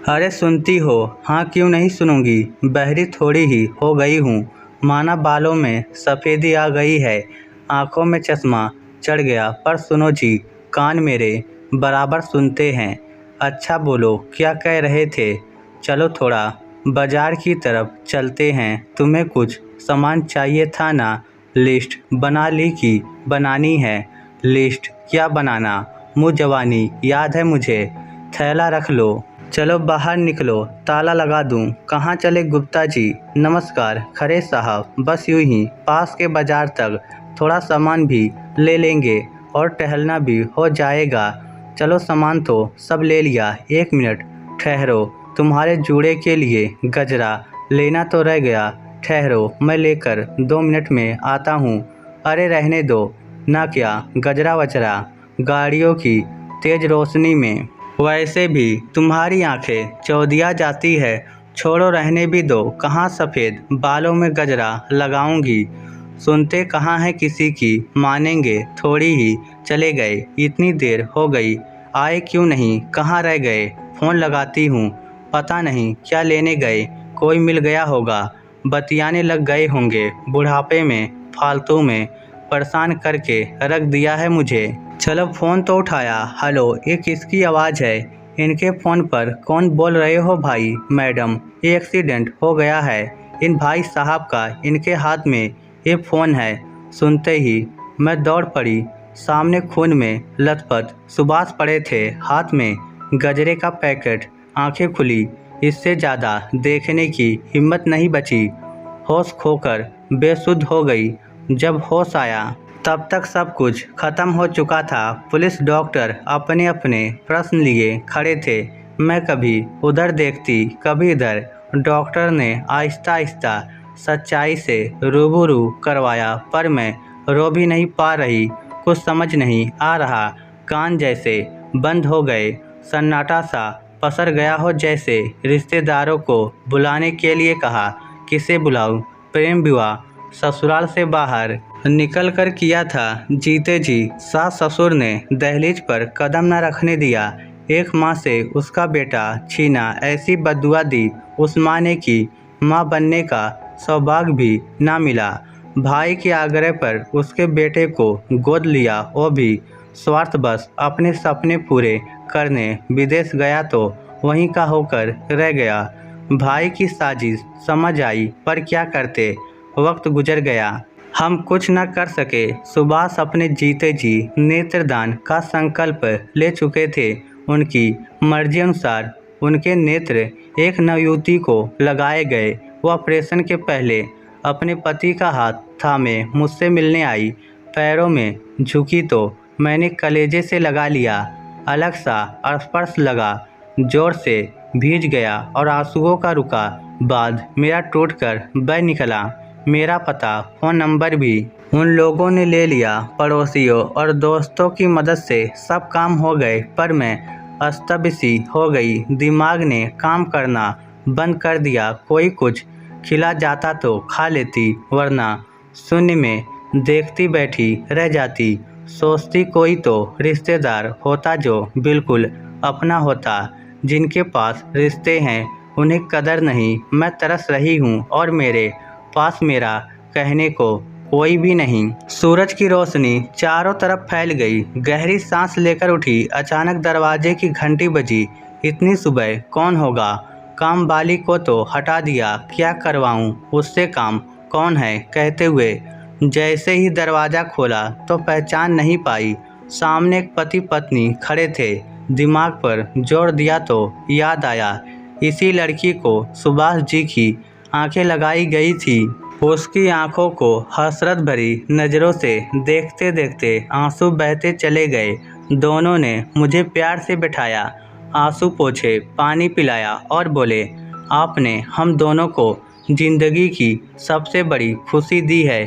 अरे सुनती हो? हाँ क्यों नहीं सुनूंगी। बहरी थोड़ी ही हो गई हूँ। माना बालों में सफ़ेदी आ गई है, आंखों में चश्मा चढ़ गया। पर सुनो जी, कान मेरे बराबर सुनते हैं। अच्छा बोलो, क्या कह रहे थे? चलो थोड़ा बाजार की तरफ चलते हैं। तुम्हें कुछ सामान चाहिए था ना? लिस्ट बना ली कि बनानी है? लिस्ट क्या बनाना, मुँह जवानी याद है मुझे। थैला रख लो, चलो बाहर निकलो, ताला लगा दूं। कहाँ चले गुप्ता जी? नमस्कार खरे साहब, बस यूं ही पास के बाजार तक थोड़ा सामान भी ले लेंगे और टहलना भी हो जाएगा। चलो सामान तो सब ले लिया, एक मिनट ठहरो, तुम्हारे जूड़े के लिए गजरा लेना तो रह गया। ठहरो, मैं लेकर 2 मिनट में आता हूँ। अरे रहने दो ना, क्या गजरा वजरा गाड़ियों की तेज रोशनी में वैसे भी तुम्हारी आंखें चौधिया जाती है। छोड़ो, रहने भी दो। कहाँ सफ़ेद बालों में गजरा लगाऊंगी? सुनते कहाँ है किसी की, मानेंगे थोड़ी ही। चले गए, इतनी देर हो गई, आए क्यों नहीं? कहाँ रह गए? फ़ोन लगाती हूँ, पता नहीं क्या लेने गए। कोई मिल गया होगा, बतियाने लग गए होंगे। बुढ़ापे में फालतू में परेशान करके रख दिया है मुझे। चलो फ़ोन तो उठाया। हेलो, ये किसकी आवाज़ है? इनके फ़ोन पर कौन बोल रहे हो भाई? मैडम, ये एक्सीडेंट हो गया है। इन भाई साहब का इनके हाथ में ये फ़ोन है। सुनते ही मैं दौड़ पड़ी। सामने खून में लथपथ सुभाष पड़े थे, हाथ में गजरे का पैकेट। आंखें खुली, इससे ज़्यादा देखने की हिम्मत नहीं बची। होश खोकर बेसुध हो गई। जब होश आया तब तक सब कुछ खत्म हो चुका था। पुलिस डॉक्टर अपने अपने प्रश्न लिए खड़े थे। मैं कभी उधर देखती, कभी इधर। डॉक्टर ने आहिस्ता आहिस्ता सच्चाई से रूबरू करवाया, पर मैं रो भी नहीं पा रही। कुछ समझ नहीं आ रहा। कान जैसे बंद हो गए, सन्नाटा सा पसर गया हो जैसे। रिश्तेदारों को बुलाने के लिए कहा, किसे बुलाऊं? प्रेम विवाह ससुराल से बाहर निकल कर किया था। जीते जी सास ससुर ने दहलीज पर कदम न रखने दिया। एक माँ से उसका बेटा छीना, ऐसी बद्दुआ दी उस माँ ने कि माँ बनने का सौभाग्य भी ना मिला। भाई के आग्रह पर उसके बेटे को गोद लिया, वो भी स्वार्थवश अपने सपने पूरे करने विदेश गया तो वहीं का होकर रह गया। भाई की साजिश समझ आई, पर क्या करते, वक्त गुजर गया, हम कुछ न कर सके। सुभाष अपने जीते जी नेत्रदान का संकल्प ले चुके थे। उनकी मर्जी अनुसार उनके नेत्र एक नवयुवती को लगाए गए। वो ऑपरेशन के पहले अपने पति का हाथ थामे मुझसे मिलने आई। पैरों में झुकी तो मैंने कलेजे से लगा लिया। अलग सा स्पर्श लगा, जोर से भीज गया और आंसुओं का रुका बाद मेरा टूटकर बह निकला। मेरा पता, फ़ोन नंबर भी उन लोगों ने ले लिया। पड़ोसियों और दोस्तों की मदद से सब काम हो गए, पर मैं अस्तव्यस्त हो गई। दिमाग ने काम करना बंद कर दिया। कोई कुछ खिला जाता तो खा लेती, वरना शून्य में देखती बैठी रह जाती। सोचती कोई तो रिश्तेदार होता जो बिल्कुल अपना होता। जिनके पास रिश्ते हैं उन्हें कदर नहीं। मैं तरस रही हूँ और मेरे पास मेरा कहने को कोई भी नहीं। सूरज की रोशनी चारों तरफ फैल गई। गहरी सांस लेकर उठी। अचानक दरवाजे की घंटी बजी। इतनी सुबह कौन होगा? काम वाली को तो हटा दिया, क्या करवाऊं उससे काम? कौन है? कहते हुए जैसे ही दरवाज़ा खोला तो पहचान नहीं पाई। सामने एक पति पत्नी खड़े थे। दिमाग पर जोर दिया तो याद आया, इसी लड़की को सुभाष जी की आंखें लगाई गई थी। उसकी आंखों को हसरत भरी नज़रों से देखते देखते आंसू बहते चले गए। दोनों ने मुझे प्यार से बिठाया, आंसू पोंछे, पानी पिलाया और बोले, आपने हम दोनों को जिंदगी की सबसे बड़ी खुशी दी है।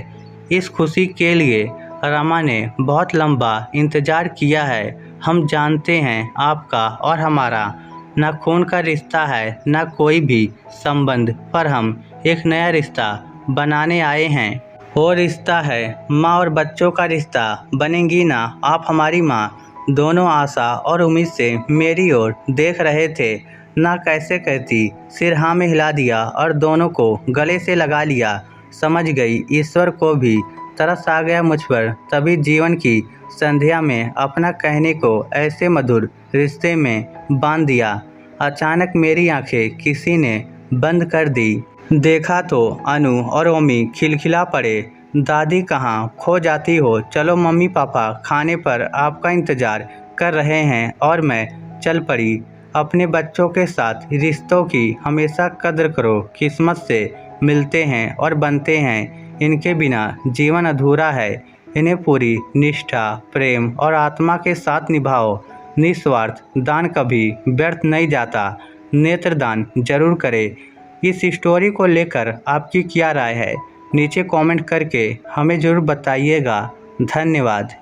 इस खुशी के लिए रमा ने बहुत लंबा इंतज़ार किया है। हम जानते हैं आपका और हमारा न खून का रिश्ता है न कोई भी संबंध, पर हम एक नया रिश्ता बनाने आए हैं। वो रिश्ता है माँ और बच्चों का रिश्ता। बनेंगी ना आप हमारी माँ? दोनों आशा और उम्मीद से मेरी ओर देख रहे थे। ना कैसे कहती, सिर हाँ में हिला दिया और दोनों को गले से लगा लिया। समझ गई ईश्वर को भी तरस आ गया मुझ पर, तभी जीवन की संध्या में अपना कहने को ऐसे मधुर रिश्ते में बांध दिया। अचानक मेरी आंखें किसी ने बंद कर दी। देखा तो अनु और ओमी खिलखिला पड़े। दादी कहाँ खो जाती हो, चलो मम्मी पापा खाने पर आपका इंतज़ार कर रहे हैं। और मैं चल पड़ी। अपने बच्चों के साथ रिश्तों की हमेशा कद्र करो, किस्मत से मिलते हैं और बनते हैं, इनके बिना जीवन अधूरा है। इन्हें पूरी निष्ठा, प्रेम और आत्मा के साथ निभाओ। निस्वार्थ दान कभी व्यर्थ नहीं जाता। नेत्रदान जरूर करें। इस स्टोरी को लेकर आपकी क्या राय है, नीचे कमेंट करके हमें ज़रूर बताइएगा। धन्यवाद।